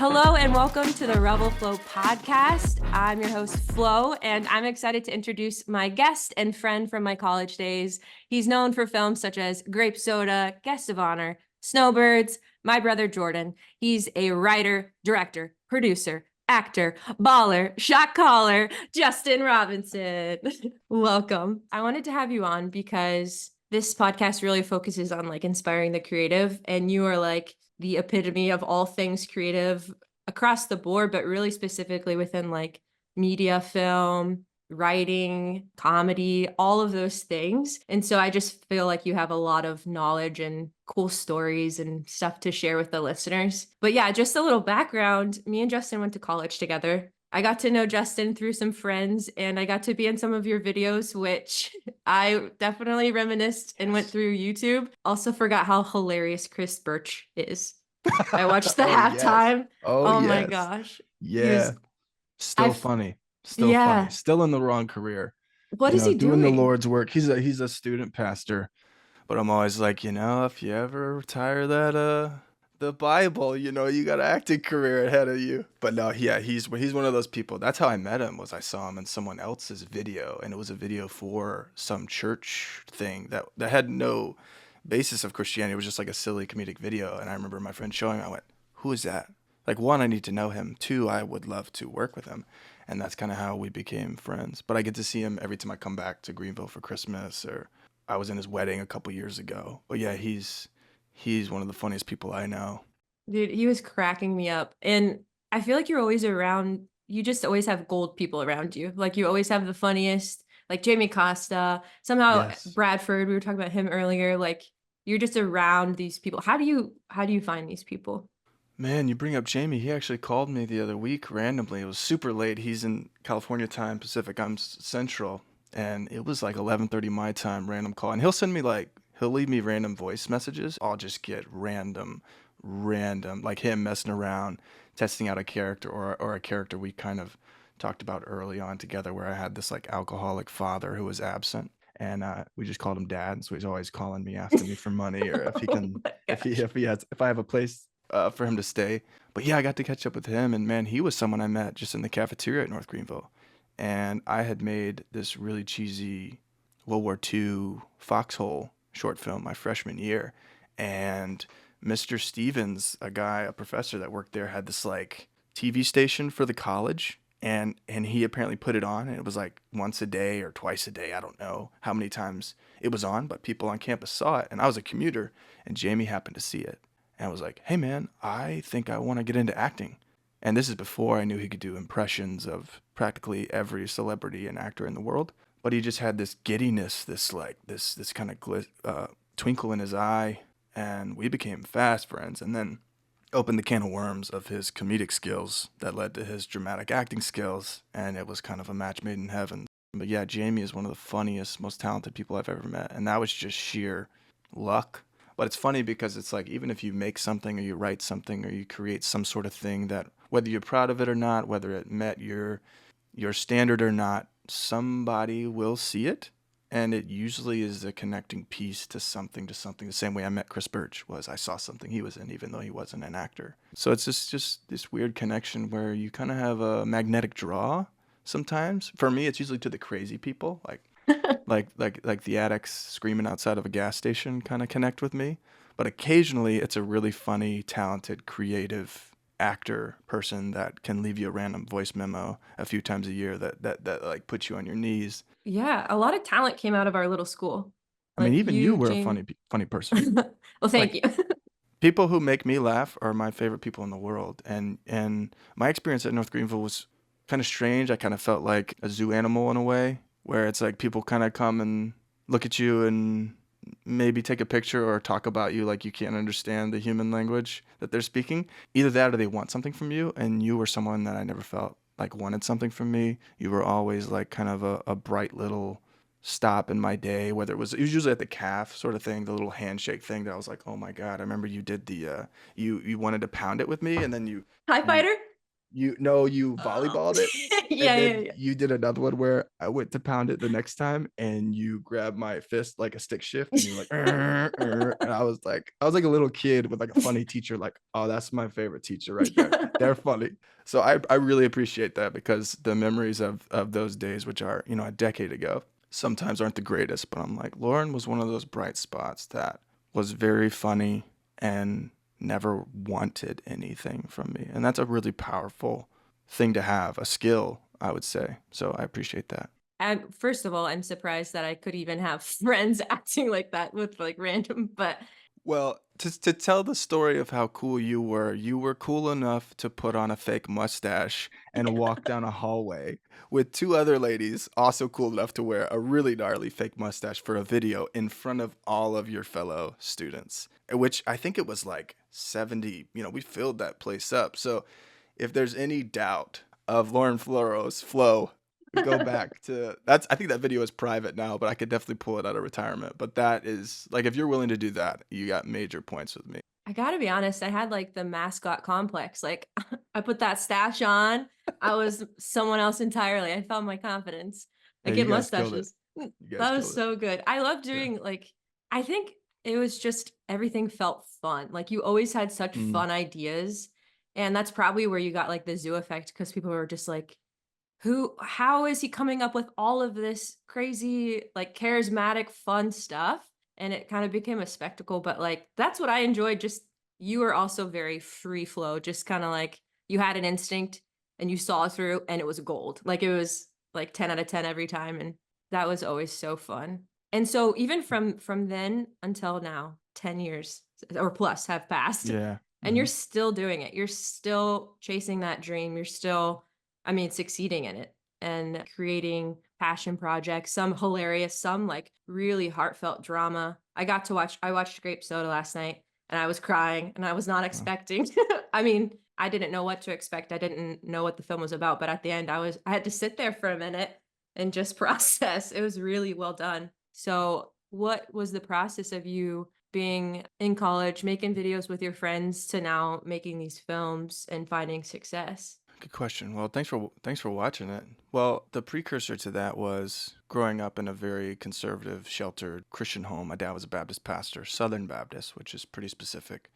Hello and welcome to the Revel Flow Podcast. I'm your host, Flo, and I'm excited to introduce my guest and friend from my college days. He's known for films such as Grape Soda, Guest of Honor, Snowbirds, My Brother Jordan. He's a writer, director, producer, actor, baller, shot caller, Justin Robinson. Welcome. I wanted to have you on because this podcast really focuses on inspiring the creative, and you are the epitome of all things creative across the board, but really specifically within media, film, writing, comedy, all of those things. And so I just feel like you have a lot of knowledge and cool stories and stuff to share with the listeners. But yeah, just a little background. Me and Justin went to college together. I got to know Justin through some friends, and I got to be in some of your videos, which I definitely reminisced and went through YouTube. Also forgot how hilarious Chris Birch is. I watched the halftime. Yes. Oh yes. my gosh. Yeah. Still funny. Still funny. Still in the wrong career. What is he doing the Lord's work. He's a student pastor. But I'm always like, if you ever retire the Bible, you got an acting career ahead of you. But no, yeah, he's one of those people. That's how I met him. Was I saw him in someone else's video, and it was a video for some church thing that had no basis of Christianity. It was just like a silly comedic video. And I remember my friend showing me. I went, "Who is that?" Like, one, I need to know him. Two, I would love to work with him. And that's kind of how we became friends. But I get to see him every time I come back to Greenville for Christmas, or I was in his wedding a couple years ago. But yeah, he's one of the funniest people I know. Dude, he was cracking me up. And I feel like you're always around, you just always have gold people around you. Like, you always have the funniest, like Jamie Costa, somehow Yes. Bradford, we were talking about him earlier. Like, you're just around these people. How do you find these people? Man, you bring up Jamie. He actually called me the other week randomly. It was super late. He's in California time, Pacific. I'm Central. And it was like 11:30 my time, random call. And he'll leave me random voice messages. I'll just get random, like him messing around, testing out a character or a character we kind of talked about early on together, where I had this like alcoholic father who was absent. And we just called him Dad. So he's always calling me, asking me for money, or if he can, if I have a place for him to stay. But yeah, I got to catch up with him, and man, he was someone I met just in the cafeteria at North Greenville. And I had made this really cheesy World War II foxhole short film my freshman year. And Mr. Stevens, a professor that worked there, had this like TV station for the college. And he apparently put it on, and it was like once a day or twice a day. I don't know how many times it was on, but people on campus saw it. And I was a commuter, and Jamie happened to see it. And I was like, "Hey man, I think I want to get into acting." And this is before I knew he could do impressions of practically every celebrity and actor in the world. But he just had this giddiness, this kind of twinkle in his eye, and we became fast friends. And then opened the can of worms of his comedic skills that led to his dramatic acting skills, and it was kind of a match made in heaven. But yeah, Jamie is one of the funniest, most talented people I've ever met, and that was just sheer luck. But it's funny because it's like, even if you make something or you write something or you create some sort of thing that, whether you're proud of it or not, whether it met your standard or not, somebody will see it. And it usually is a connecting piece to something. The same way I met Chris Birch was, I saw something he was in, even though he wasn't an actor. So it's just this weird connection where you kind of have a magnetic draw sometimes. For me, it's usually to the crazy people, like the addicts screaming outside of a gas station kind of connect with me. But occasionally it's a really funny, talented, creative actor person that can leave you a random voice memo a few times a year that like puts you on your knees. Yeah, a lot of talent came out of our little school. I mean, even you were a funny person. Well, thank you. People who make me laugh are my favorite people in the world. And my experience at North Greenville was kind of strange. I kind of felt like a zoo animal in a way, where it's like people kind of come and look at you and maybe take a picture or talk about you like you can't understand the human language that they're speaking. Either that or they want something from you, and you were someone that I never felt like wanted something from me. You were always like kind of a bright little stop in my day, whether it was usually at the calf sort of thing, the little handshake thing that I was like, oh my God, I remember you did the, you wanted to pound it with me, and then High fighter? You volleyballed it, and Yeah, yeah, then yeah. you did another one where I went to pound it the next time, and you grabbed my fist like a stick shift, and you're like, and I was like a little kid with like a funny teacher, like, oh, that's my favorite teacher right there. They're funny. So I really appreciate that because the memories of those days, which are, a decade ago, sometimes aren't the greatest, but I'm like, Lauren was one of those bright spots that was very funny and never wanted anything from me. And that's a really powerful thing to have, a skill, I would say. So I appreciate that. And first of all, I'm surprised that I could even have friends acting like that with like random, but Well, to tell the story of how cool you were cool enough to put on a fake mustache and walk down a hallway with two other ladies also cool enough to wear a really gnarly fake mustache for a video in front of all of your fellow students, which I think it was like 70, we filled that place up. So if there's any doubt of Lauren Floro's flow, go back to that's I think that video is private now, but I could definitely pull it out of retirement. But that is like if you're willing to do that, you got major points with me. I gotta be honest, I had like the mascot complex. Like I put that stash on, I was someone else entirely. I felt my confidence. I Yeah, get you guys killed it. mustaches. You guys That was killed it. so good. I love Yeah. doing like I think it was just everything felt fun. Like you always had such Mm. fun ideas. And that's probably where you got like the zoo effect because people were just like, how is he coming up with all of this crazy, like charismatic, fun stuff? And it kind of became a spectacle. But like that's what I enjoyed. Just you were also very free flow, just kind of like you had an instinct and you saw it through and it was gold. Like it was like 10 out of 10 every time. And that was always so fun. And so even from then until now, 10 years or plus have passed, Yeah. and you're Hmm. still doing it. You're still chasing that dream. You're still succeeding in it and creating passion projects, some hilarious, some like really heartfelt drama. I watched Grape Soda last night and I was crying and I was not Well, expecting. I didn't know what to expect. I didn't know what the film was about, but at the end I had to sit there for a minute and just process. It was really well done. So, what was the process of you being in college, making videos with your friends to now making these films and finding success? good question. Well, thanks for watching it. Well, the precursor to that was growing up in a very conservative, sheltered Christian home. My dad was a Baptist pastor, Southern Baptist, which is pretty specific.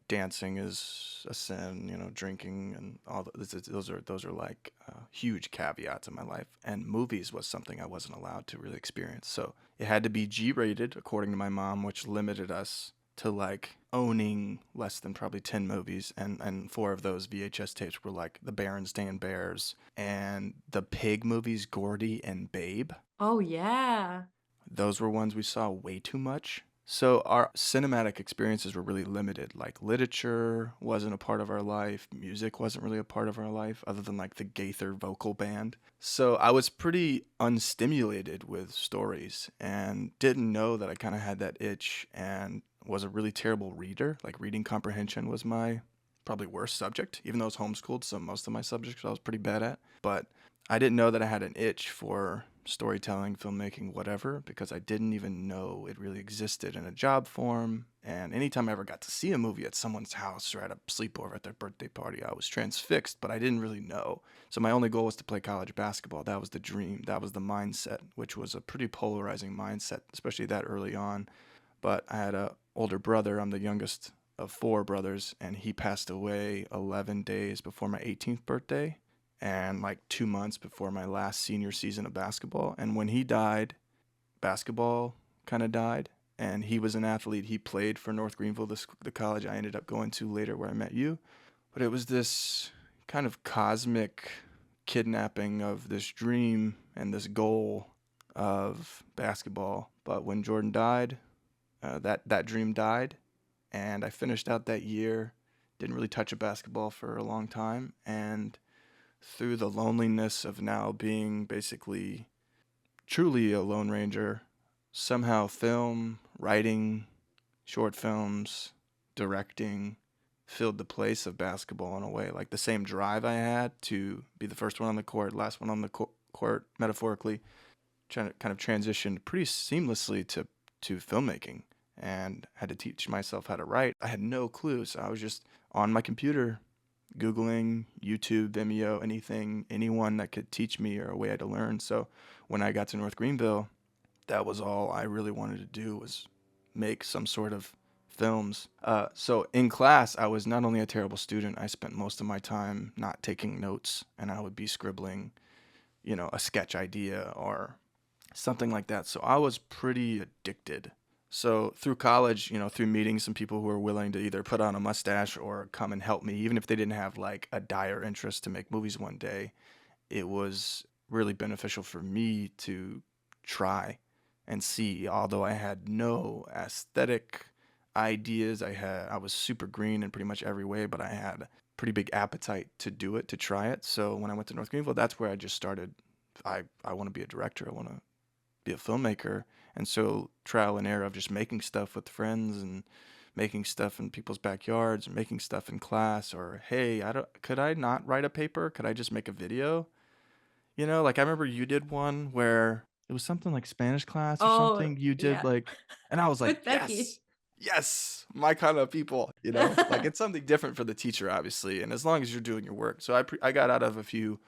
Dancing is a sin. Drinking and all those are like huge caveats in my life. And movies was something I wasn't allowed to really experience. So it had to be G-rated, according to my mom, which limited us to like owning less than probably 10 movies, and four of those VHS tapes were like the Berenstain Bears and the pig movies Gordy and Babe. Oh yeah. Those were ones we saw way too much. So our cinematic experiences were really limited. Like literature wasn't a part of our life, music wasn't really a part of our life, other than like the Gaither vocal band. So I was pretty unstimulated with stories and didn't know that I kind of had that itch and was a really terrible reader. Like reading comprehension was my probably worst subject, even though I was homeschooled, so most of my subjects I was pretty bad at. But I didn't know that I had an itch for storytelling, filmmaking, whatever, because I didn't even know it really existed in a job form. And anytime I ever got to see a movie at someone's house or at a sleepover at their birthday party, I was transfixed, but I didn't really know. So my only goal was to play college basketball. That was the dream. That was the mindset, which was a pretty polarizing mindset, especially that early on. But I had a older brother. I'm the youngest of four brothers, and he passed away 11 days before my 18th birthday and like 2 months before my last senior season of basketball. And when he died, basketball kind of died. And he was an athlete. He played for North Greenville, the college I ended up going to later where I met you. But it was this kind of cosmic kidnapping of this dream and this goal of basketball. But when Jordan died, that dream died. And I finished out that year, didn't really touch a basketball for a long time. And through the loneliness of now being basically truly a Lone Ranger, somehow film, writing, short films, directing filled the place of basketball in a way. Like the same drive I had to be the first one on the court, last one on the court, metaphorically, trying to kind of transitioned pretty seamlessly to filmmaking and had to teach myself how to write. I had no clue, so I was just on my computer Googling, YouTube, Vimeo, anything, anyone that could teach me or a way to learn. So when I got to North Greenville, that was all I really wanted to do was make some sort of films. So in class, I was not only a terrible student, I spent most of my time not taking notes, and I would be scribbling, a sketch idea or something like that. So I was pretty addicted. So through college, through meeting some people who were willing to either put on a mustache or come and help me, even if they didn't have like a dire interest to make movies one day, it was really beneficial for me to try and see. Although I had no aesthetic ideas, I was super green in pretty much every way, but I had a pretty big appetite to do it, to try it. So when I went to North Greenville, that's where I just started. I want to be a director. I want to be a filmmaker. And so trial and error of just making stuff with friends and making stuff in people's backyards, or making stuff in class, or hey, could I not write a paper? Could I just make a video? Like I remember you did one where it was something like Spanish class or Oh, something. You did yeah. like, and I was like, With Becky. yes, yes, my kind of people, like it's something different for the teacher, obviously. And as long as you're doing your work. So I got out of a few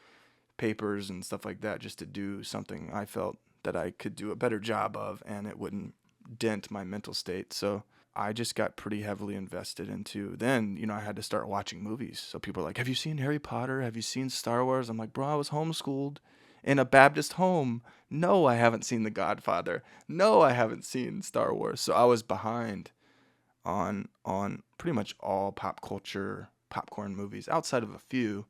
papers and stuff like that just to do something I felt that I could do a better job of and it wouldn't dent my mental state. So I just got pretty heavily invested into then, I had to start watching movies. So people are like, have you seen Harry Potter? Have you seen Star Wars? I'm like, bro, I was homeschooled in a Baptist home. No, I haven't seen The Godfather. No, I haven't seen Star Wars. So I was behind on pretty much all pop culture popcorn movies outside of a few.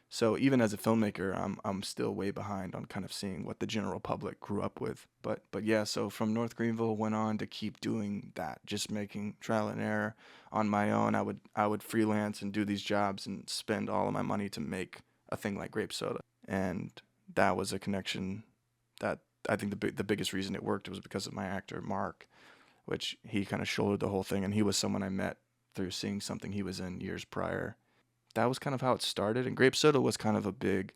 So even as a filmmaker, I'm still way behind on kind of seeing what the general public grew up with. But yeah, so from North Greenville went on to keep doing that, just making trial and error on my own. I would freelance and do these jobs and spend all of my money to make a thing like Grape Soda. And that was a connection that I think the biggest reason it worked was because of my actor Mark, which he kind of shouldered the whole thing, and he was someone I met through seeing something he was in years prior. That was kind of how it started. And Grape Soda was kind of a big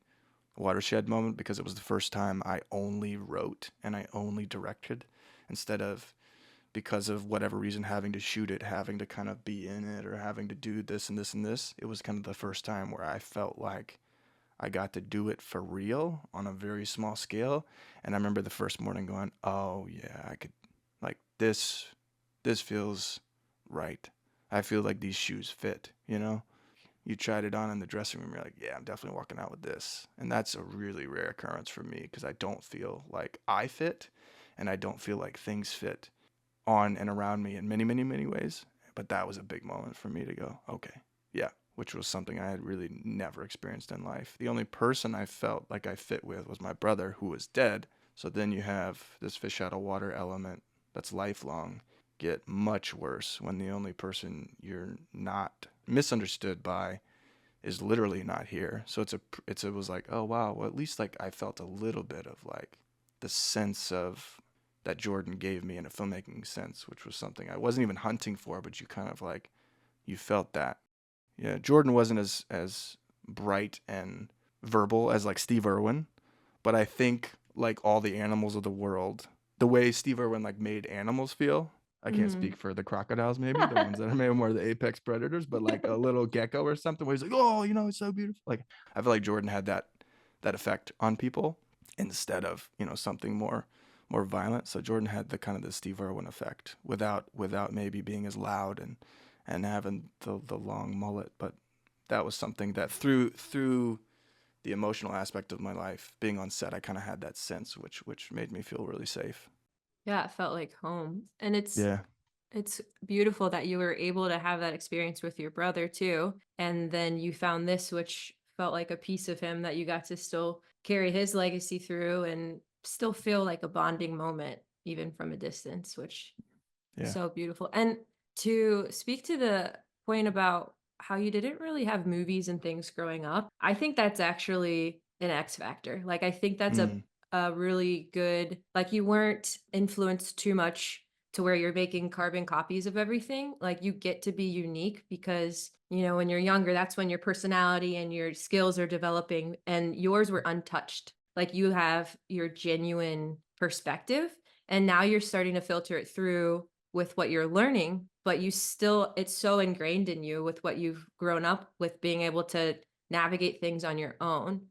watershed moment because it was the first time I only wrote and I only directed instead of, because of whatever reason, having to shoot it, having to kind of be in it, or having to do this and this and this. It was kind of the first time where I felt like I got to do it for real on a very small scale. And I remember the first morning going, oh yeah, I could, like, this feels right. I feel like these shoes fit. You tried it on in the dressing room, you're like, yeah, I'm definitely walking out with this. And that's a really rare occurrence for me because I don't feel like I fit and I don't feel like things fit on and around me in many, many, many ways. But that was a big moment for me to go, okay, yeah, which was something I had really never experienced in life. The only person I felt like I fit with was my brother, who was dead. So then you have this fish out of water element that's lifelong get much worse when the only person you're not misunderstood by is literally not here. So it was like, oh wow, well at least like I felt a little bit of like the sense of that Jordan gave me in a filmmaking sense, which was something I wasn't even hunting for, but you kind of like you felt that. Yeah, Jordan wasn't as bright and verbal as like Steve Irwin, but I think like all the animals of the world, the way Steve Irwin like made animals feel. I can't Mhm. speak for the crocodiles, maybe the ones that are maybe more the apex predators, but like a little gecko or something where he's like, oh, it's so beautiful. Like I feel like Jordan had that effect on people instead of something more violent. So Jordan had the kind of the Steve Irwin effect without maybe being as loud and having the long mullet, but that was something that through the emotional aspect of my life, being on set, I kind of had that sense, which made me feel really safe. Yeah, it felt like home. And Yeah, it's beautiful that you were able to have that experience with your brother too. And then you found this, which felt like a piece of him that you got to still carry his legacy through and still feel like a bonding moment, even from a distance, which yeah. so beautiful. And to speak to the point about how you didn't really have movies and things growing up, I think that's actually an X factor. Like I think that's Mm, a really good, like you weren't influenced too much to where you're making carbon copies of everything. Like you get to be unique because, when you're younger, that's when your personality and your skills are developing and yours were untouched. Like you have your genuine perspective and now you're starting to filter it through with what you're learning, but you still, it's so ingrained in you with what you've grown up with being able to navigate things on your own.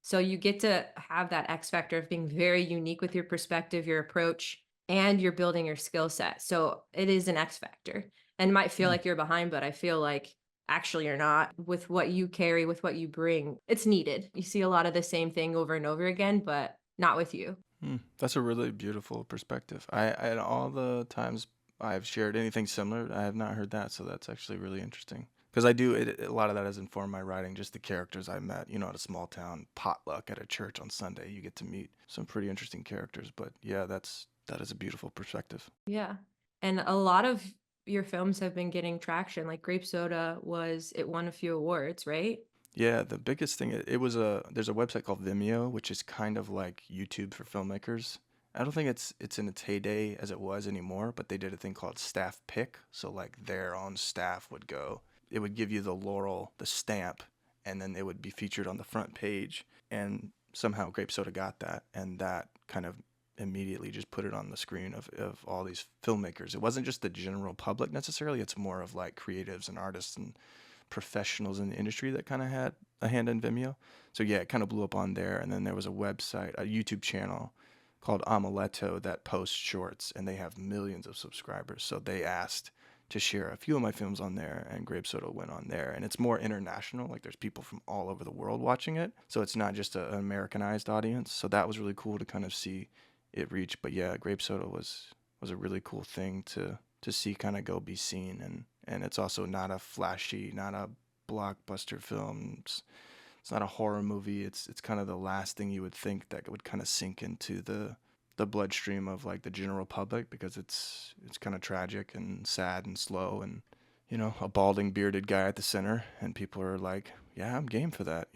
So you get to have that X factor of being very unique with your perspective, your approach, and you're building your skill set. So it is an X factor and might feel Mm, like you're behind, but I feel like actually you're not with what you carry, with what you bring. It's needed. You see a lot of the same thing over and over again, but not with you. that's a really beautiful perspective. I all the times I've shared anything similar, I have not heard that, so that's actually really interesting. Because I do a lot of that has informed my writing, just the characters I met, at a small town potluck at a church on Sunday. You get to meet some pretty interesting characters, but yeah, that is a beautiful perspective. Yeah. And a lot of your films have been getting traction. Like Grape Soda it won a few awards, right? Yeah, the biggest thing it was there's a website called Vimeo, which is kind of like YouTube for filmmakers. I don't think it's in its heyday as it was anymore, but they did a thing called staff pick. So like their own staff would go, it would give you the laurel, the stamp, and then it would be featured on the front page. And somehow Grape Soda got that, and that kind of immediately just put it on the screen of all these filmmakers. It wasn't just the general public necessarily, it's more of like creatives and artists and professionals in the industry that kind of had a hand in Vimeo. So yeah, it kind of blew up on there. And then there was a website, a YouTube channel called Amuleto that posts shorts, and they have millions of subscribers. So they asked to share a few of my films on there, and Grape Soda went on there. And it's more international. Like there's people from all over the world watching it. So it's not just an Americanized audience. So that was really cool to kind of see it reach. But yeah, Grape Soda was a really cool thing to see kind of go be seen, and it's also not a flashy, not a blockbuster film. It's not a horror movie. It's kind of the last thing you would think that would kind of sink into the bloodstream of like the general public, because it's kind of tragic and sad and slow, and a balding bearded guy at the center, and people are like, yeah, I'm game for that.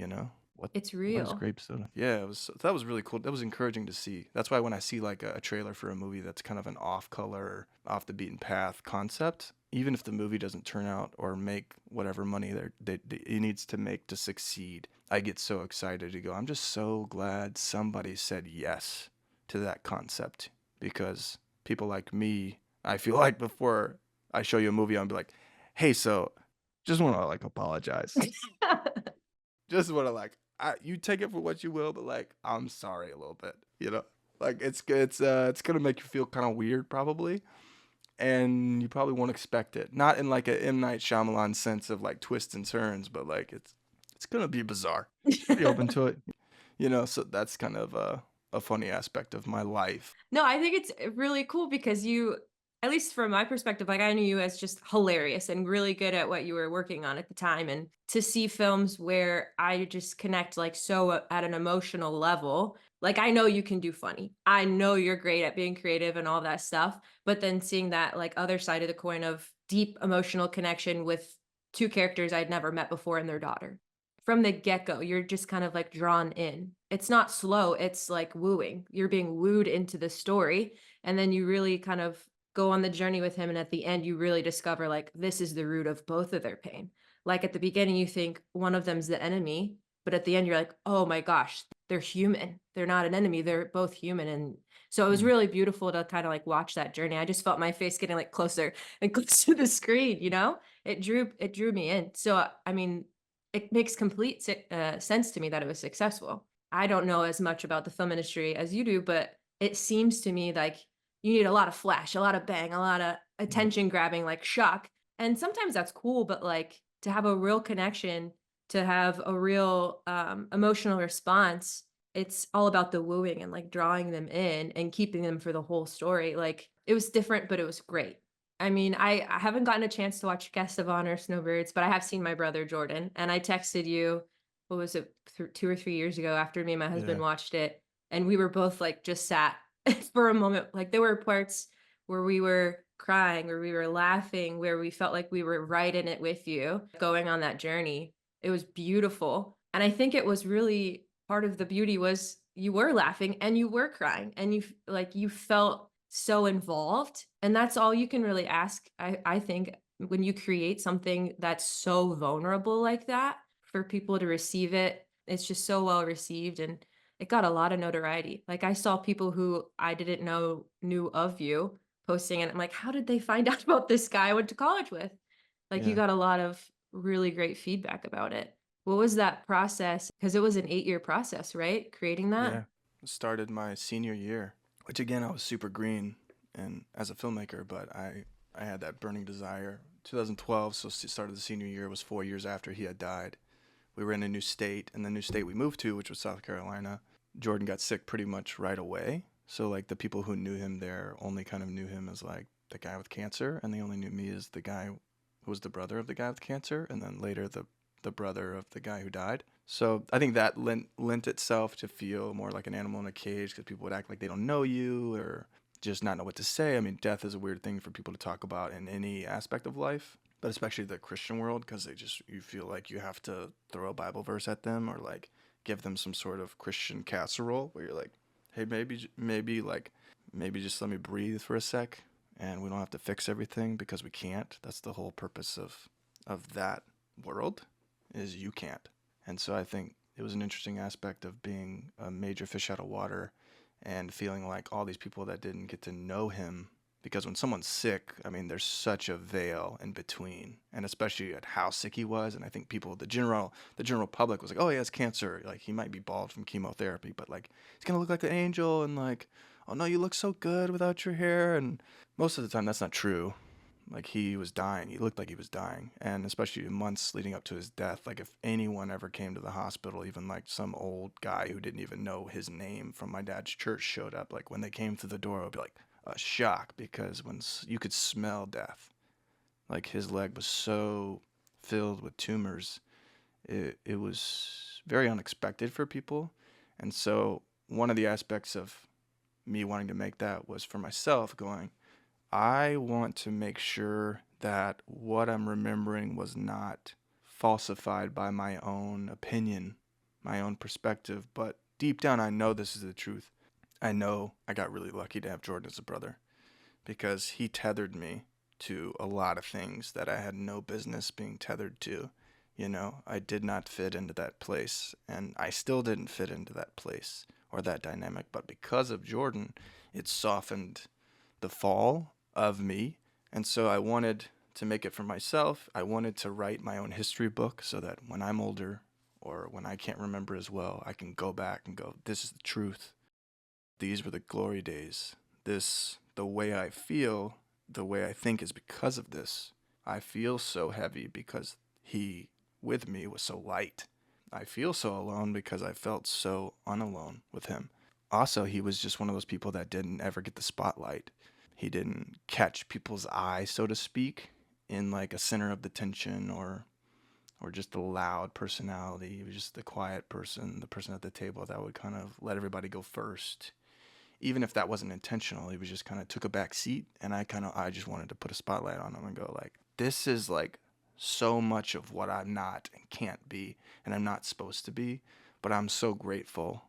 what It's what is real. Grape Soda? Yeah, that was really cool. That was encouraging to see. That's why when I see like a trailer for a movie that's kind of an off color, off the beaten path concept, even if the movie doesn't turn out or make whatever money it needs to make to succeed, I get so excited to go, I'm just so glad somebody said yes to that concept, because people like me, I feel like before I show you a movie, I'll be like, hey, so just want to like apologize. Just want to like, you take it for what you will, but like, I'm sorry a little bit, like it's gonna make you feel kind of weird probably, and you probably won't expect it. Not in like a M. Night Shyamalan sense of like twists and turns, but like it's gonna be bizarre. Just be open to it, So that's kind of a funny aspect of my life. No, I think it's really cool because you, at least from my perspective, like I knew you as just hilarious and really good at what you were working on at the time. And to see films where I just connect like so at an emotional level, like I know you can do funny. I know you're great at being creative and all that stuff. But then seeing that like other side of the coin of deep emotional connection with two characters I'd never met before and their daughter. From the get-go, you're just kind of like drawn in. It's not slow, it's like wooing. You're being wooed into the story, and then you really kind of go on the journey with him, and at the end, you really discover like this is the root of both of their pain. Like at the beginning, you think one of them's the enemy, but at the end, you're like, oh my gosh, they're human. They're not an enemy. They're both human. And so it was Mm. really beautiful to kind of like watch that journey. I just felt my face getting like closer and closer to the screen, it drew me in. So I mean, it makes complete sense to me that it was successful. I don't know as much about the film industry as you do, but it seems to me like you need a lot of flash, a lot of bang, a lot of Yeah. attention grabbing, like shock. And sometimes that's cool, but like to have a real connection, to have a real emotional response, it's all about the wooing and like drawing them in and keeping them for the whole story. Like it was different, but it was great. I mean, I haven't gotten a chance to watch Guest of Honor Snowbirds, but I have seen my brother Jordan, and I texted you, what was it, 2 or 3 years ago after me and my husband Yeah. watched it, and we were both like just sat for a moment. Like there were parts where we were crying, where we were laughing, where we felt like we were right in it with you, going on that journey. It was beautiful. And I think it was really part of the beauty was you were laughing and you were crying and you felt so involved, and that's all you can really ask. I think when you create something that's so vulnerable like that, for people to receive it, it's just so well received, and it got a lot of notoriety. Like I saw people who I didn't know knew of you posting, and I'm like, how did they find out about this guy I went to college with? Like, you Yeah. got a lot of really great feedback about it. What was that process? Because it was an 8-year process, right? Creating that? Yeah. Started my senior year, which again, I was super green and as a filmmaker, but I had that burning desire. 2012, so started the senior year was 4 years after he had died. We were in a new state, and the new state we moved to, which was South Carolina, Jordan got sick pretty much right away. So like the people who knew him there only kind of knew him as like the guy with cancer, and they only knew me as the guy who was the brother of the guy with cancer, and then later the brother of the guy who died. So I think that lent itself to feel more like an animal in a cage because people would act like they don't know you or just not know what to say. I mean, death is a weird thing for people to talk about in any aspect of life, but especially the Christian world because you feel like you have to throw a Bible verse at them or like give them some sort of Christian casserole where you're like, hey, maybe just let me breathe for a sec and we don't have to fix everything because we can't. That's the whole purpose of that world is you can't. And so I think it was an interesting aspect of being a major fish out of water and feeling like all these people that didn't get to know him because when someone's sick, I mean, there's such a veil in between, and especially at how sick he was. And I think the general public was like, oh, he has cancer. Like he might be bald from chemotherapy, but like he's gonna look like an angel, and like, oh no, you look so good without your hair. And most of the time, that's not true. Like he was dying. He looked like he was dying, and especially in months leading up to his death. Like if anyone ever came to the hospital, even like some old guy who didn't even know his name from my dad's church showed up. Like when they came through the door, it would be like a shock because when you could smell death, like his leg was so filled with tumors, it was very unexpected for people. And so one of the aspects of me wanting to make that was for myself going, I want to make sure that what I'm remembering was not falsified by my own opinion, my own perspective, but deep down I know this is the truth. I know I got really lucky to have Jordan as a brother because he tethered me to a lot of things that I had no business being tethered to. You know, I did not fit into that place, and I still didn't fit into that place or that dynamic. But because of Jordan, it softened the fall of me. And so I wanted to make it for myself. I wanted to write my own history book so that when I'm older or when I can't remember as well, I can go back and go, this is the truth. These were the glory days. The way I feel, the way I think is because of this. I feel so heavy because he with me was so light. I feel so alone because I felt so unalone with him. Also, he was just one of those people that didn't ever get the spotlight. He didn't catch people's eye, so to speak, in like a center of the tension or just the loud personality. He was just the quiet person, the person at the table that would kind of let everybody go first. Even if that wasn't intentional, he was just kind of took a back seat, and I just wanted to put a spotlight on him and go like, this is like so much of what I'm not and can't be, and I'm not supposed to be, but I'm so grateful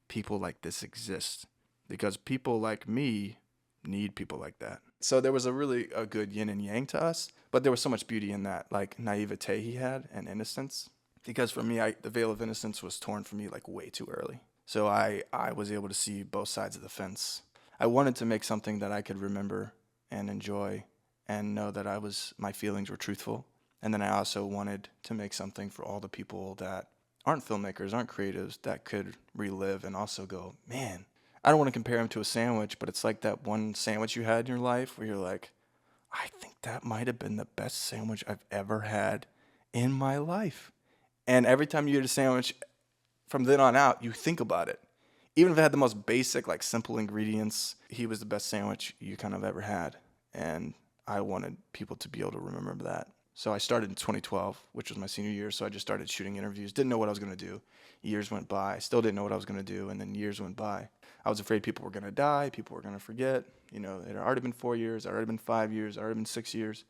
people like this exist because people like me need people like that. So there was a good yin and yang to us, but there was so much beauty in that like naivete he had and innocence. Because for me, the veil of innocence was torn from me like way too early. So I was able to see both sides of the fence. I wanted to make something that I could remember and enjoy and know that my feelings were truthful. And then I also wanted to make something for all the people that aren't filmmakers, aren't creatives, that could relive and also go, man, I don't want to compare them to a sandwich, but it's like that one sandwich you had in your life where you're like, I think that might have been the best sandwich I've ever had in my life. And every time you eat a sandwich, from then on out, you think about it. Even if it had the most basic, like simple ingredients, he was the best sandwich you kind of ever had. And I wanted people to be able to remember that. So I started in 2012, which was my senior year. So I just started shooting interviews. Didn't know what I was going to do. Years went by. Still didn't know what I was going to do. And then years went by. I was afraid people were going to die. People were going to forget. You know, it had already been 4 years. It had already been 5 years. It had already been 6 years.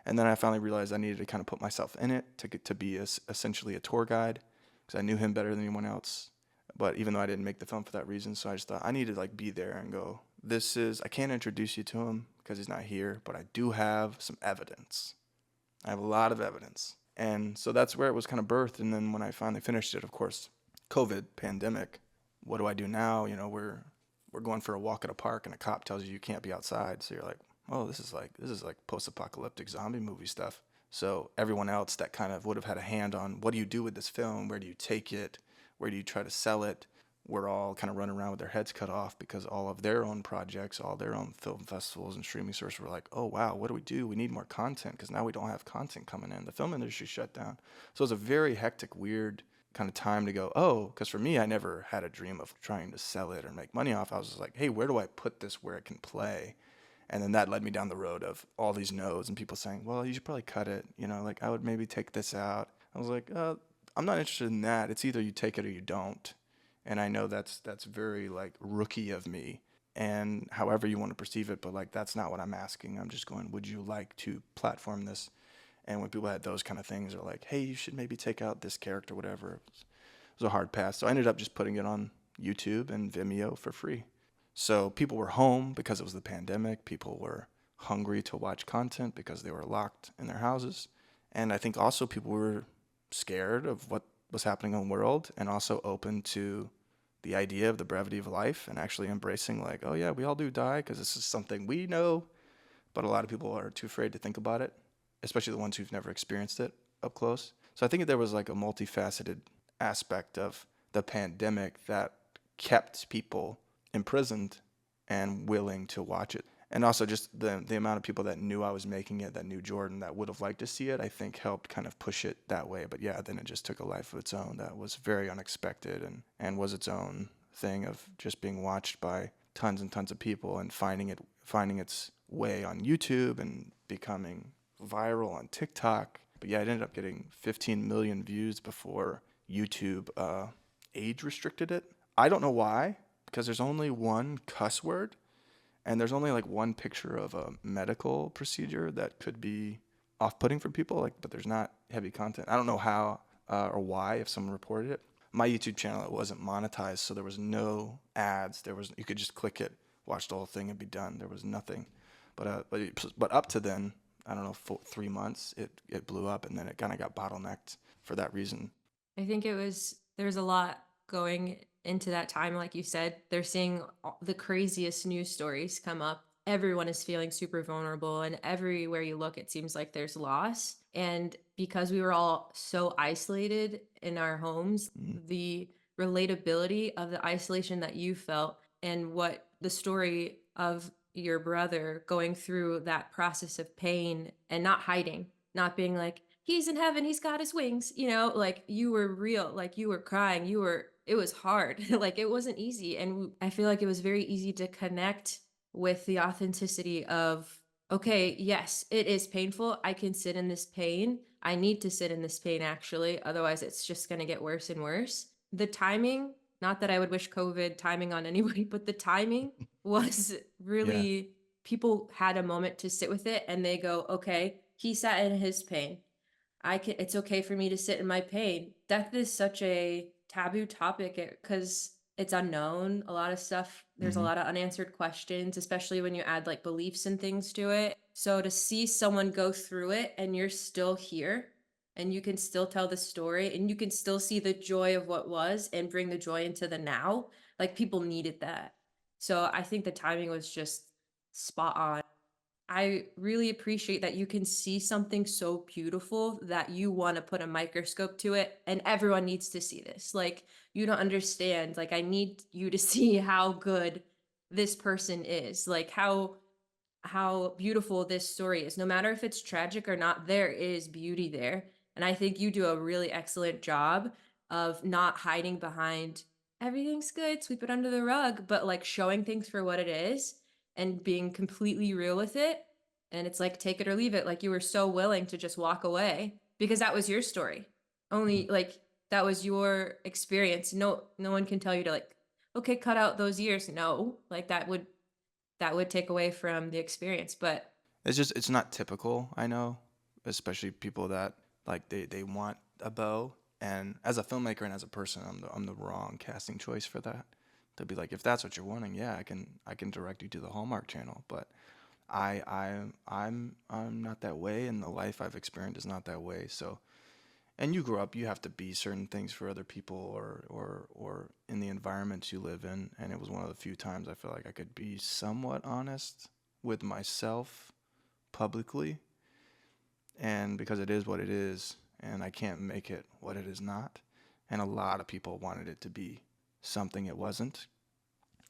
And then I finally realized I needed to kind of put myself in it to get to be essentially a tour guide because I knew him better than anyone else. But even though I didn't make the film for that reason, so I just thought I need to like be there and go, I can't introduce you to him because he's not here, but I do have some evidence. I have a lot of evidence. And so that's where it was kind of birthed. And then when I finally finished it, of course, COVID, pandemic, what do I do now? You know, we're we're going for a walk at a park and a cop tells you can't be outside. So you're like, oh, this is like post-apocalyptic zombie movie stuff. So everyone else that kind of would have had a hand on what do you do with this film? Where do you take it? Where do you try to sell it? We're all kind of running around with their heads cut off because all of their own projects, all their own film festivals and streaming sources were like, oh, wow, what do? We need more content because now we don't have content coming in. The film industry shut down. So it was a very hectic, weird kind of time to go, oh, because for me, I never had a dream of trying to sell it or make money off. I was just like, hey, where do I put this where it can play? And then that led me down the road of all these no's and people saying, well, you should probably cut it. Like I would maybe take this out. I was like, I'm not interested in that. It's either you take it or you don't. And I know that's very like rookie of me and however you want to perceive it. But like, that's not what I'm asking. I'm just going, would you like to platform this? And when people had those kind of things, they're like, hey, you should maybe take out this character, whatever. It was a hard pass. So I ended up just putting it on YouTube and Vimeo for free. So people were home because it was the pandemic. People were hungry to watch content because they were locked in their houses. And I think also people were scared of what was happening in the world and also open to the idea of the brevity of life and actually embracing like, oh yeah, we all do die because this is something we know, but a lot of people are too afraid to think about it, especially the ones who've never experienced it up close. So I think there was like a multifaceted aspect of the pandemic that kept people imprisoned and willing to watch it. And also just the amount of people that knew I was making it, that knew Jordan, that would have liked to see it, I think helped kind of push it that way. But yeah, then it just took a life of its own that was very unexpected and was its own thing of just being watched by tons and tons of people and finding its way on YouTube and becoming viral on TikTok. But yeah, it ended up getting 15 million views before YouTube age restricted it. I don't know why, because there's only one cuss word and there's only like one picture of a medical procedure that could be off-putting for people, but there's not heavy content. I don't know how or why, if someone reported it. My YouTube channel, it wasn't monetized, so there was no ads. You could just click it, watch the whole thing and be done. There was nothing. But up to then, I don't know, 3 months, it blew up and then it kind of got bottlenecked for that reason. I think there's a lot going into that time. Like you said, they're seeing the craziest news stories come up. Everyone is feeling super vulnerable, and everywhere you look, it seems like there's loss. And because we were all so isolated in our homes, the relatability of the isolation that you felt and what the story of your brother going through that process of pain and not hiding, not being like, he's in heaven, he's got his wings, like you were real, like you were crying, it was hard. Like it wasn't easy. And I feel like it was very easy to connect with the authenticity of, okay, yes, it is painful. I can sit in this pain. I need to sit in this pain actually. Otherwise it's just going to get worse and worse. The timing, not that I would wish COVID timing on anybody, but the timing was really, people had a moment to sit with it and they go, okay, he sat in his pain. It's okay for me to sit in my pain. Death is such a taboo topic because it's unknown. A lot of stuff, there's a lot of unanswered questions, especially when you add like beliefs and things to it. So to see someone go through it and you're still here and you can still tell the story and you can still see the joy of what was and bring the joy into the now, like people needed that. So I think the timing was just spot on. I really appreciate that you can see something so beautiful that you want to put a microscope to it, and everyone needs to see this. Like, you don't understand. Like, I need you to see how good this person is. Like, how beautiful this story is. No matter if it's tragic or not, there is beauty there. And I think you do a really excellent job of not hiding behind everything's good, sweep it under the rug, but like showing things for what it is and being completely real with it. And it's like, take it or leave it. Like you were so willing to just walk away because that was your story. Only like that was your experience. No one can tell you to like, okay, cut out those years. No, like that would take away from the experience. But It's not typical, I know, especially people that like they want a bow. And as a filmmaker and as a person, I'm the wrong casting choice for that. They'll be like, if that's what you're wanting, yeah, I can direct you to the Hallmark Channel. But I'm not that way, and the life I've experienced is not that way. So And you grow up, you have to be certain things for other people or in the environments you live in. And it was one of the few times I feel like I could be somewhat honest with myself publicly. And because it is what it is, and I can't make it what it is not. And a lot of people wanted it to be something it wasn't.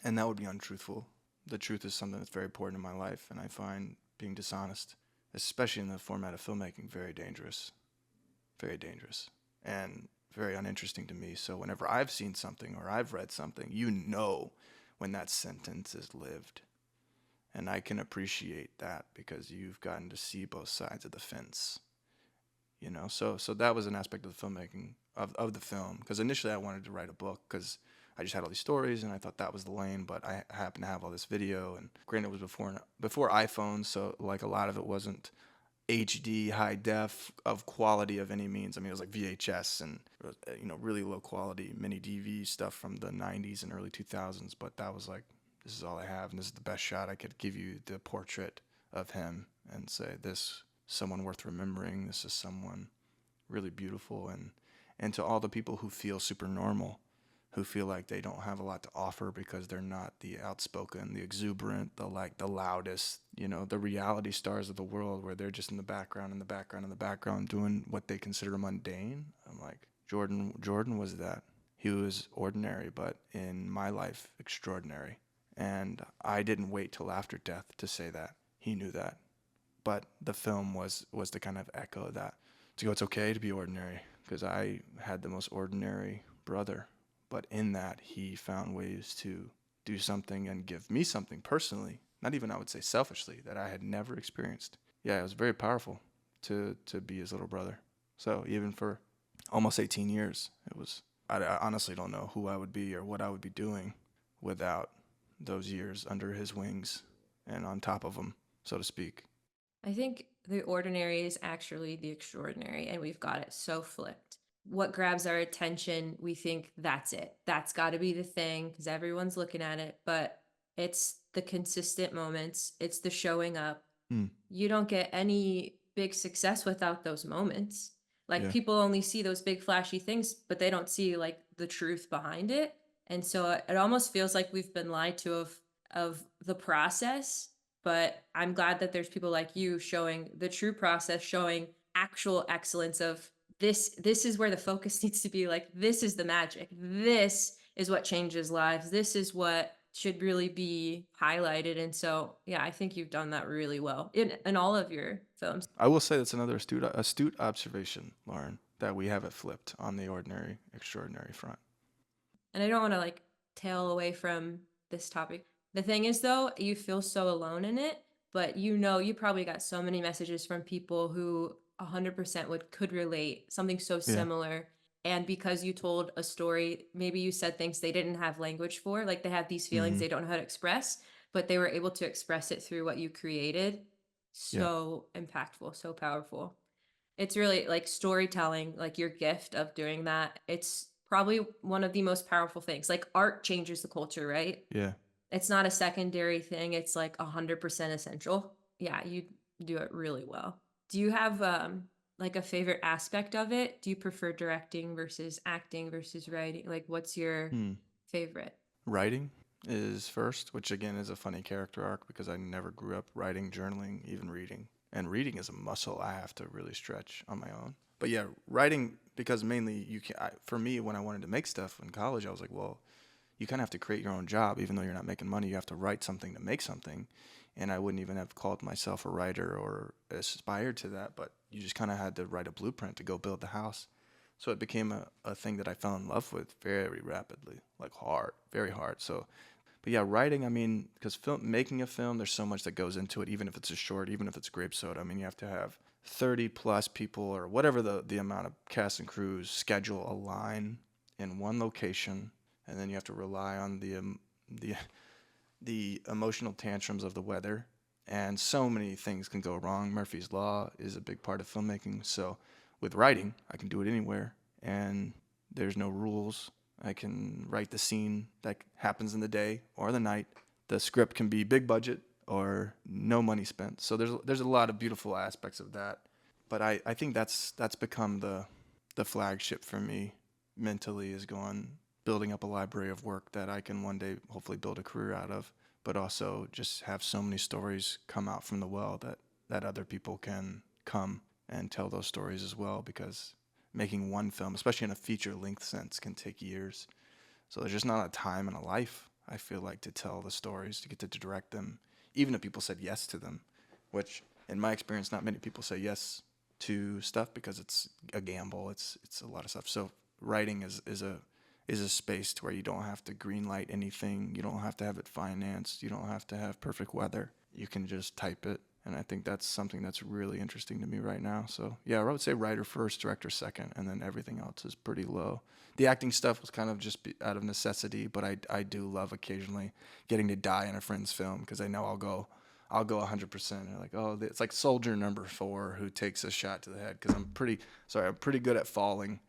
And that would be untruthful. The truth is something that's very important in my life. And I find being dishonest, especially in the format of filmmaking, very dangerous. Very dangerous. And very uninteresting to me. So whenever I've seen something or I've read something, you know when that sentence is lived. And I can appreciate that because you've gotten to see both sides of the fence. You know, so that was an aspect of the filmmaking of the film. Because initially I wanted to write a book because I just had all these stories and I thought that was the lane. But I happened to have all this video, and granted it was before iPhones, so like a lot of it wasn't HD high def of quality of any means. I mean, it was like VHS and really low quality mini DV stuff from the 90s and early 2000s. But that was like, this is all I have, and this is the best shot I could give you, the portrait of him, and say, this someone worth remembering. This is someone really beautiful. And to all the people who feel super normal, who feel like they don't have a lot to offer because they're not the outspoken, the exuberant, the loudest, the reality stars of the world, where they're just in the background, doing what they consider mundane. I'm like, Jordan was that. He was ordinary, but in my life, extraordinary. And I didn't wait till after death to say that. He knew that. But the film was to kind of echo that. To go, it's okay to be ordinary, because I had the most ordinary brother. But in that, he found ways to do something and give me something personally, not even I would say selfishly, that I had never experienced. Yeah, it was very powerful to be his little brother. So even for almost 18 years, I honestly don't know who I would be or what I would be doing without those years under his wings and on top of him, so to speak. I think the ordinary is actually the extraordinary, and we've got it so flipped. What grabs our attention, we think that's it. That's got to be the thing because everyone's looking at it, but it's the consistent moments. It's the showing up. You don't get any big success without those moments. Like, Yeah. people only see those big flashy things, but they don't see like the truth behind it. And so it almost feels like we've been lied to of the process. But I'm glad that there's people like you showing the true process, showing actual excellence of this is where the focus needs to be. Like, this is the magic. This is what changes lives. This is what should really be highlighted. And so, yeah, I think you've done that really well in all of your films. I will say that's another astute observation, Lauren, that we have it flipped on the ordinary, extraordinary front. And I don't want to like tail away from this topic. The thing is, though, you feel so alone in it, but you probably got so many messages from people who 100% could relate, something so similar. And because you told a story, maybe you said things they didn't have language for, like they have these feelings they don't know how to express, but they were able to express it through what you created. So impactful, so powerful. It's really like storytelling, like your gift of doing that. It's probably one of the most powerful things. Like, art changes the culture, right? Yeah. It's not a secondary thing. It's like 100% essential. Yeah, you do it really well. Do you have like a favorite aspect of it? Do you prefer directing versus acting versus writing? Like, what's your favorite? Writing is first, which again is a funny character arc because I never grew up writing, journaling, even reading. And reading is a muscle I have to really stretch on my own. But yeah, writing, because mainly for me, when I wanted to make stuff in college, I was like, well, you kind of have to create your own job. Even though you're not making money, you have to write something to make something. And I wouldn't even have called myself a writer or aspired to that, but you just kind of had to write a blueprint to go build the house. So it became a thing that I fell in love with very rapidly, like hard, very hard. So, but yeah, writing, I mean, because making a film, there's so much that goes into it, even if it's a short, even if it's Grape Soda. I mean, you have to have 30 plus people or whatever the amount of cast and crews schedule align in one location. And then you have to rely on the emotional tantrums of the weather. And so many things can go wrong. Murphy's Law is a big part of filmmaking. So with writing, I can do it anywhere. And there's no rules. I can write the scene that happens in the day or the night. The script can be big budget or no money spent. So there's a lot of beautiful aspects of that. But I think that's become the the flagship for me mentally is building up a library of work that I can one day hopefully build a career out of, but also just have so many stories come out from the well that other people can come and tell those stories as well, because making one film, especially in a feature length sense, can take years. So there's just not a time in a life, I feel like, to tell the stories, to get to direct them, even if people said yes to them, which in my experience, not many people say yes to stuff because it's a gamble. It's a lot of stuff. So writing is a space to where you don't have to greenlight anything. You don't have to have it financed. You don't have to have perfect weather. You can just type it. And I think that's something that's really interesting to me right now. So yeah, I would say writer first, director second, and then everything else is pretty low. The acting stuff was kind of just out of necessity, but I do love occasionally getting to die in a friend's film, because I know I'll go 100%. And like, oh, it's like soldier number 4 who takes a shot to the head, because I'm pretty good at falling,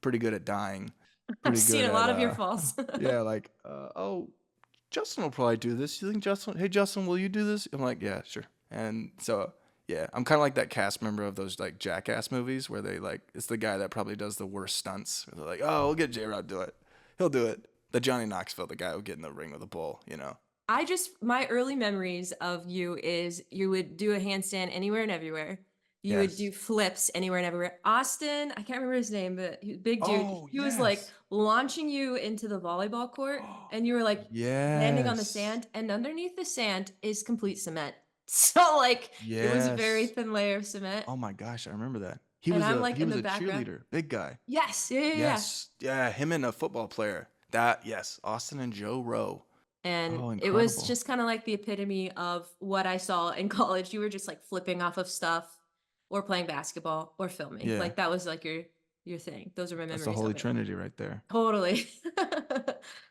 pretty good at dying, I've pretty seen good a at lot of your falls. yeah, like oh, Justin will probably do this. You think Justin? Hey, Justin, will you do this? I'm like, yeah, sure. And so, yeah, I'm kind of like that cast member of those like Jackass movies where they like, it's the guy that probably does the worst stunts. They're like, oh, we'll get J-Rod to do it. He'll do it. The Johnny Knoxville, the guy who would get in the ring with a bull, you know? My early memories of you is you would do a handstand anywhere and everywhere. You would do Yes. flips anywhere and everywhere. Austin, I can't remember his name, but big dude, Oh, he was like yes. launching you into the volleyball court, and you were like landing on the Yes. sand, and underneath the sand is complete cement. So like it was a very Yes. thin layer of cement. Oh my gosh, I remember that. He And was I'm a like he in was the a background. cheerleader, big guy. Yes, yeah. Yes. Yeah, him and a football player. Yes, Austin and Joe Rowe. And Oh, it was incredible. just kind of like the epitome of what I saw in college. You were just like flipping off of stuff or playing basketball or filming. Yeah, Like that was like your thing. Those are my that's the memories Holy of it. Trinity right there. Totally.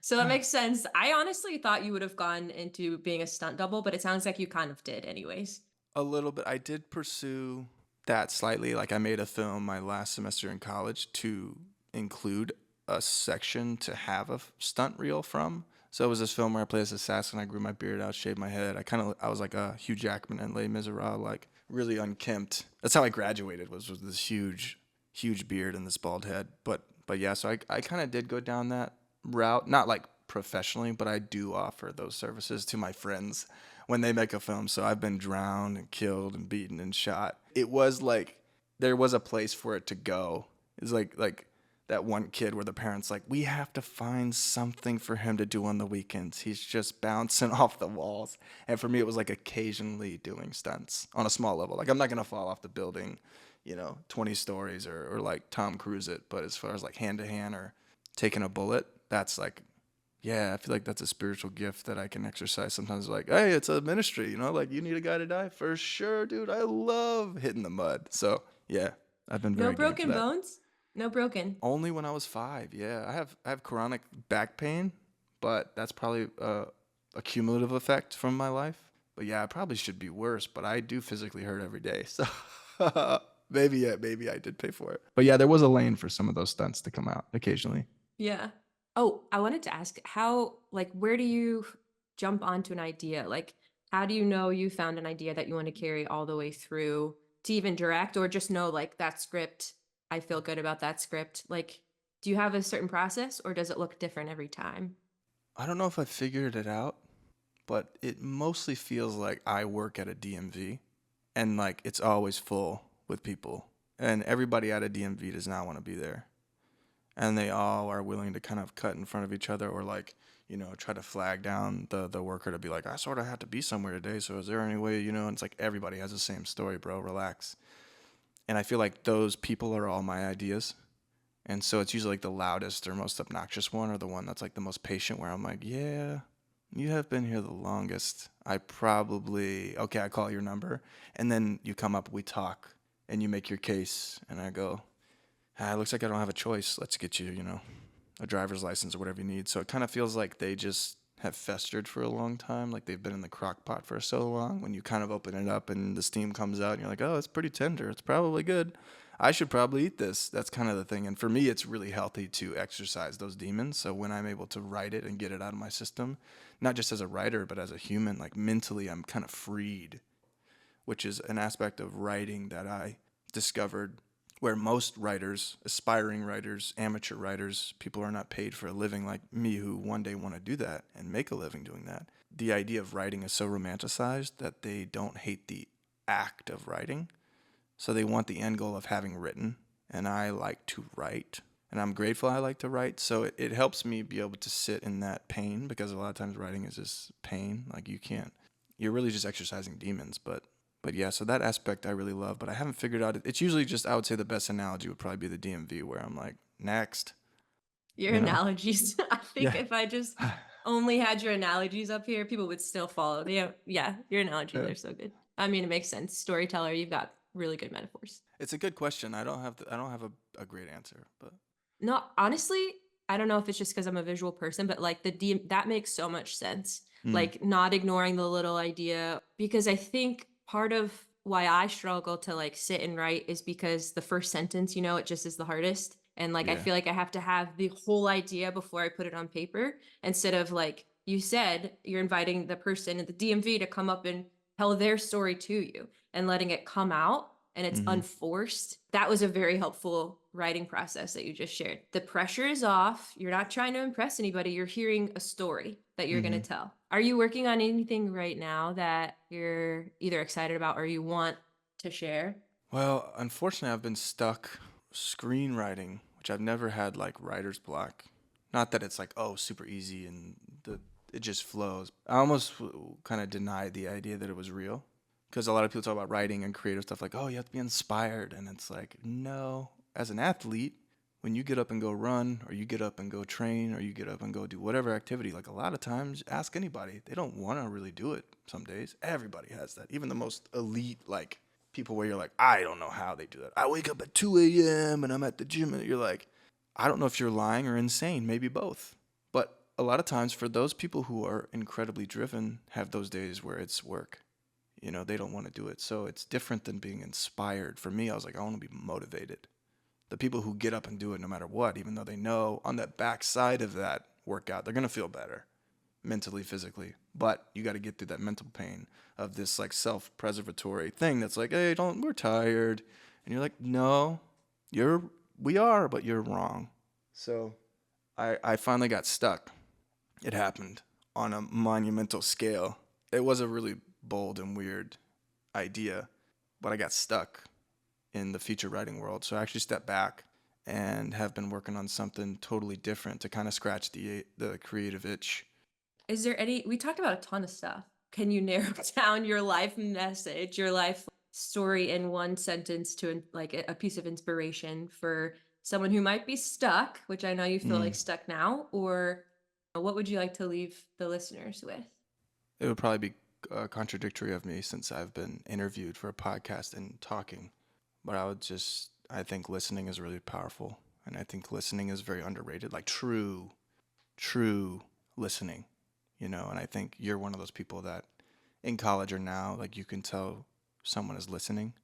So that makes sense. I honestly thought you would have gone into being a stunt double, but it sounds like you kind of did anyways. A little bit. I did pursue that slightly. Like I made a film my last semester in college to include a section to have a stunt reel from. So it was this film where I played as an assassin. I grew my beard out, shaved my head. I was like a Hugh Jackman in Les Miserables, like really unkempt. That's how I graduated, was with this huge beard and this bald head. But yeah, so I kind of did go down that route, not like professionally, but I do offer those services to my friends when they make a film. So I've been drowned and killed and beaten and shot. It was like there was a place for it to go. It's like that one kid where the parents like, we have to find something for him to do on the weekends. He's just bouncing off the walls. And for me, it was like occasionally doing stunts on a small level. Like I'm not gonna fall off the building, 20 stories or like Tom Cruise it. But as far as like hand to hand or taking a bullet, that's like, yeah, I feel like that's a spiritual gift that I can exercise sometimes. Like, hey, it's a ministry, like you need a guy to die? For sure, dude. I love hitting the mud. So, yeah, I've been No very game for broken that. bones? No broken. Only when I was 5, yeah. I have chronic back pain, but that's probably a cumulative effect from my life. But yeah, it probably should be worse, but I do physically hurt every day. So maybe I did pay for it. But yeah, there was a lane for some of those stunts to come out occasionally. Yeah. Oh, I wanted to ask where do you jump onto an idea? Like, how do you know you found an idea that you want to carry all the way through to even direct, or just know like that script, I feel good about that script? Like, do you have a certain process, or does it look different every time? I don't know if I figured it out, but it mostly feels like I work at a DMV and like it's always full with people. And everybody at a DMV does not want to be there. And they all are willing to kind of cut in front of each other or like, try to flag down the worker to be like, I sort of have to be somewhere today. So is there any way, and it's like everybody has the same story, bro, relax. And I feel like those people are all my ideas. And so it's usually like the loudest or most obnoxious one or the one that's like the most patient where I'm like, yeah, you have been here the longest. I call your number. And then you come up, we talk, and you make your case. And I go, it looks like I don't have a choice. Let's get you, a driver's license or whatever you need. So it kind of feels like they just have festered for a long time. Like they've been in the crock pot for so long. When you kind of open it up and the steam comes out and you're like, oh, it's pretty tender. It's probably good. I should probably eat this. That's kind of the thing. And for me, it's really healthy to exercise those demons. So when I'm able to write it and get it out of my system, not just as a writer, but as a human, like mentally, I'm kind of freed, which is an aspect of writing that I discovered where most writers, aspiring writers, amateur writers, people who are not paid for a living like me who one day want to do that and make a living doing that, the idea of writing is so romanticized that they don't hate the act of writing. So they want the end goal of having written. And I like to write. And I'm grateful I like to write. So it helps me be able to sit in that pain, because a lot of times writing is just pain. Like you're really just exercising demons. But yeah, so that aspect I really love, but I haven't figured out. It's usually just, I would say the best analogy would probably be the DMV, where I'm like, next, Your you know? analogies. I think Yeah. if I just only had your analogies up here, people would still follow. Yeah, your analogies Yeah. are so good. I mean, it makes sense. Storyteller, you've got really good metaphors. It's a good question. I don't have a great answer, but No, honestly, I don't know if it's just because I'm a visual person, but like that makes so much sense. mm, Like not ignoring the little idea, because I think part of why I struggle to like sit and write is because the first sentence, it just is the hardest. And like I yeah. feel like I have to have the whole idea before I put it on paper, instead of like you said, you're inviting the person at the DMV to come up and tell their story to you and letting it come out, and it's hmm unforced. That was a very helpful writing process that you just shared. The pressure is off. You're not trying to impress anybody. You're hearing a story that you're going to hmm tell. Are you working on anything right now that you're either excited about or you want to share? Well, unfortunately, I've been stuck screenwriting, which I've never had like writer's block. Not that it's like, oh, super easy and it just flows. I almost kind of denied the idea that it was real, because a lot of people talk about writing and creative stuff like, oh, you have to be inspired. And it's like, no, as an athlete, when you get up and go run, or you get up and go train, or you get up and go do whatever activity, like a lot of times, ask anybody, they don't want to really do it some days. Everybody has that. Even the most elite, like, people where you're like, I don't know how they do that. I wake up at 2 a.m. and I'm at the gym, and you're like, I don't know if you're lying or insane, maybe both. But a lot of times, for those people who are incredibly driven, have those days where it's work. They don't want to do it. So it's different than being inspired. For me, I was like, I want to be motivated. The people who get up and do it no matter what, even though they know on the backside of that workout, they're going to feel better mentally, physically. But you got to get through that mental pain of this like self-preservatory thing that's like, hey, we're tired. And you're like, no, we are, but you're wrong. So I finally got stuck. It happened on a monumental scale. It was a really bold and weird idea, but I got stuck in the feature writing world. So I actually stepped back and have been working on something totally different to kind of scratch the creative itch. Is there we talked about a ton of stuff. Can you narrow down your life message, your life story in one sentence to like a piece of inspiration for someone who might be stuck, which I know you feel like Mm. stuck now, or what would you like to leave the listeners with? It would probably be contradictory of me since I've been interviewed for a podcast and talking, but I think listening is really powerful. And I think listening is very underrated, like true listening, and I think you're one of those people that in college or now, like you can tell someone is listening.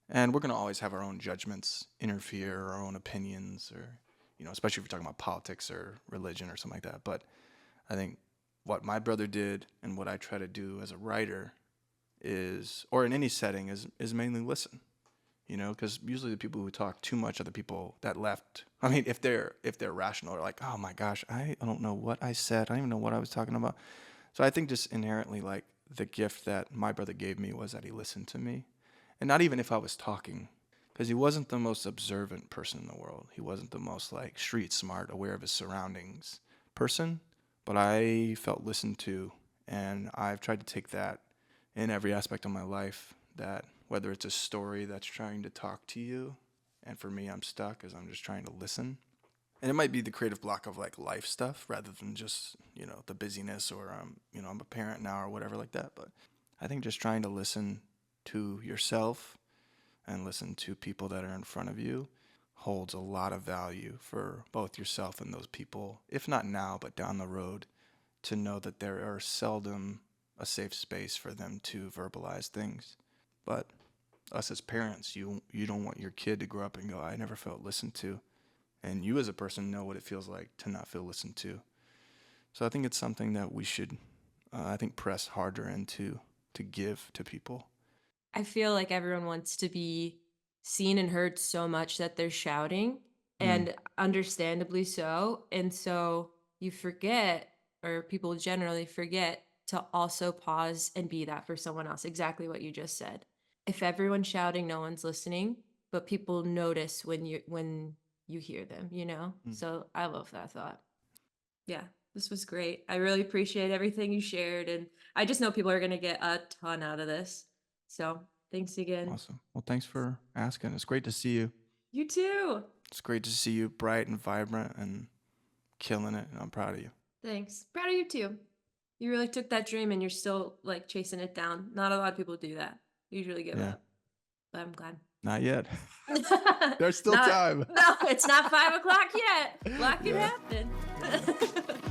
And we're going to always have our own judgments interfere, our own opinions, or, especially if you're talking about politics or religion or something like that. But I think what my brother did and what I try to do as a writer is, or in any setting, is mainly listen. Because usually the people who talk too much are the people that left. I mean, if they're rational, they're like, oh my gosh, I don't know what I said. I don't even know what I was talking about. So I think just inherently, like, the gift that my brother gave me was that he listened to me. And not even if I was talking, because he wasn't the most observant person in the world. He wasn't the most, like, street smart, aware of his surroundings person. But I felt listened to, and I've tried to take that in every aspect of my life, that whether it's a story that's trying to talk to you, and for me, I'm stuck as I'm just trying to listen. And it might be the creative block of like life stuff rather than just, the busyness, or, I'm a parent now or whatever like that. But I think just trying to listen to yourself and listen to people that are in front of you holds a lot of value for both yourself and those people, if not now, but down the road, to know that there are seldom a safe space for them to verbalize things. But us as parents, you don't want your kid to grow up and go, I never felt listened to. And you as a person know what it feels like to not feel listened to. So I think it's something that we should, press harder into to give to people. I feel like everyone wants to be seen and heard so much that they're shouting, Mm, and understandably so. And so you forget, or people generally forget, to also pause and be that for someone else. Exactly what you just said. If everyone's shouting, no one's listening, but people notice when you hear them, you know? mm. So I love that thought. Yeah, this was great. I really appreciate everything you shared, and I just know people are going to get a ton out of this. So thanks again. Awesome. Well, thanks for asking. It's great to see you. You too. It's great to see you bright and vibrant and killing it. And I'm proud of you. Thanks. Proud of you too. You really took that dream and you're still like chasing it down. Not a lot of people do that. Usually give Yeah. up. But I'm glad. Not yet. There's still No, time. no, it's not 5 o'clock yet. Lot can Yeah. happen.